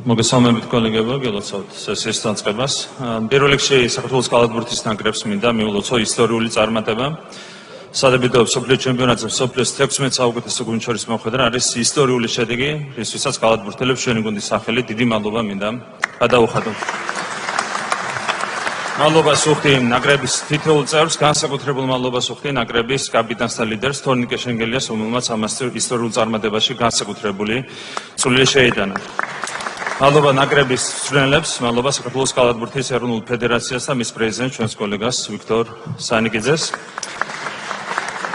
მოგესალმებით კოლეგებო, გილოცავთ სესიის დაწყებას. პირველ რიგში საქართველოს კალათბურთის ნაკრებს მინდა მიულოცო ისტორიული წარმატება. სადებიუტო მსოფლიო ჩემპიონატზე მსოფლიოს 16 საუკეთესო გუნდს შორის მოხვედრა არის ისტორიული შედეგი, რისთვისაც კალათბურთელებს ჩვენი გუნდის სახელით დიდი მადლობა მინდა გადაუხადოთ. მადლობას ვუხდი ნაკრების თითოეულ წევრს, განსაკუთრებულ მადლობას ვუხდი ნაკრების კაპიტანს და ლიდერს თორნიკე შენგელიას, რომელმაც ამას ისტორიულ წარმატებაში განსაკუთრებული წვლილი შეიტანა. მადლობა ნაკრების მწვრთნელებს, მადლობა საქართველოს კალათბურთის ეროვნულ ფედერაციას და მის პრეზიდენტს, ჩვენს კოლეგას ვიქტორ სანიკიძეს.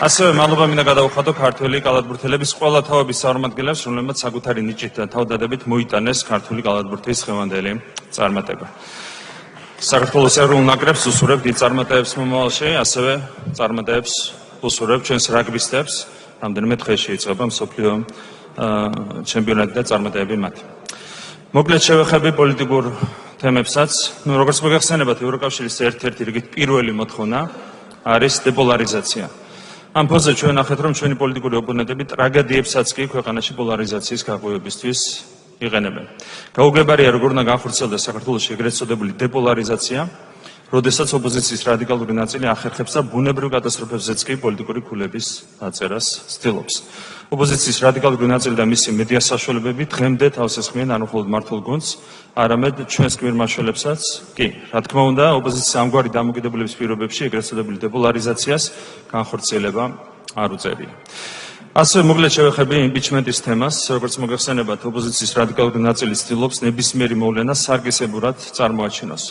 ასევე მადლობა მინდა გადავუხადო ქართველი კალათბურთელების ყველა თაობის წარმომადგენლებს, რომლებმაც საკუთარი ნიჭით და თავდადებით მოიტანეს ქართული კალათბურთის დღევანდელი წარმატება. საქართველოს ეროვნულ ნაკრებს უსურვებ დიდ წარმატებებს მომავალში, ასევე წარმატებებს უსურვებ ჩვენს რაგბისტებს. რამდენიმე დღეში იწყება მსოფლიო ჩემპიონატი და წარმატებები მათ. მოკლედ შევეხები პოლიტიკურ თემებსაც. როგორც მოგეხსენებათ, ევროკავშირის ერთ-ერთი რიგით პირველი მოთხოვნა არის დეპოლარიზაცია. ამ ფონზე ჩვენ ნახეთ, რომ ჩვენი პოლიტიკური ოპონენტები ტრაგედიებსაც კი ქვეყანაში პოლარიზაციის გაღვივებისთვის იყენებენ. გაუგებარია, როგორ უნდა განხორციელდეს საქართველოში ეგრეთ წოდებული დეპოლარიზაცია, როდესაც ოპოზიციის რადიკალური ნაწილი ახერხებს და ბუნებრივ კატასტროფებზეც კი პოლიტიკური ქულების დაწერას ცდილობს. ოპოზიციის რადიკალური ნაწილი და მისი მედია საშუალებები დღემდე თავს ესხმიან არ მხოლოდ მართულ გუნდს, არამედ ჩვენს გმირმაშველებსაც კი. რა თქმა უნდა, ოპოზიციის ამგვარი დამოკიდებულების პირობებში ეგრეთ წოდებული დეპოლარიზაციას განხორციელება არ უწევია. ასევე მოკლედ შევეხები იმპიჩმენტის თემას. როგორც მოგეხსენებათ, ოპოზიციის რადიკალური ნაწილი ცდილობს ნებისმიერი მოვლენა სარგესებურად წარმოაჩინოს.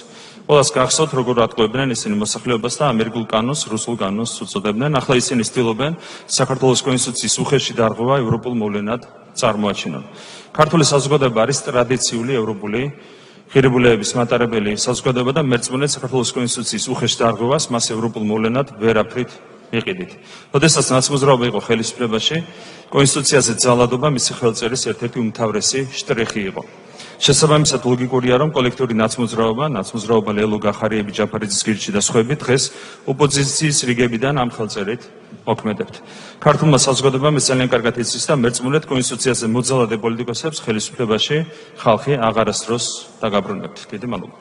ყველას გახსოვთ, როგორ ატყუებდნენ ისინი მოსახლეობას და ამერიკულ კანონს, რუსულ კანონს უწოდებდნენ. ახლა ისინი ცდილობენ საქართველოს კონსტიტუციის უხეში დარღვევა ევროპულ მოვლენად წარმოაჩინონ. ქართული საზოგადოება არის ტრადიციული ევროპული ღირებულებების მატარებელი საზოგადოება და მერწმუნედ საქართველოს კონსტიტუციის უხეში დარღვევას მას ევროპულ მოვლენად ვერაფრით იყიდით. როდესაც ნაცმოძრაობა იყო ხელისუფლებაში, კონსტიტუციაზე ძალადობა მისი ხელწერის ერთ-ერთი უმთავრესი შტრიხი იყო. შესაბამისად ლოგიკურია, რომ კოლექტიური ნაცმოძრაობა ლელო გახარიები, ჯაფარიძის გირჩი და სხვები დღეს ოპოზიციის რიგებიდან ამ ხელწერით მოქმედებთ. ქართულმა საზოგადოებამ ეს ძალიან კარგად იცის და მერწმუნედ კონსტიტუციაზე მოძალადე პოლიტიკოსებს ხელისუფლებაში ხალხი აღარასდროს დაგაბრუნებთ. დიდი მადლობა.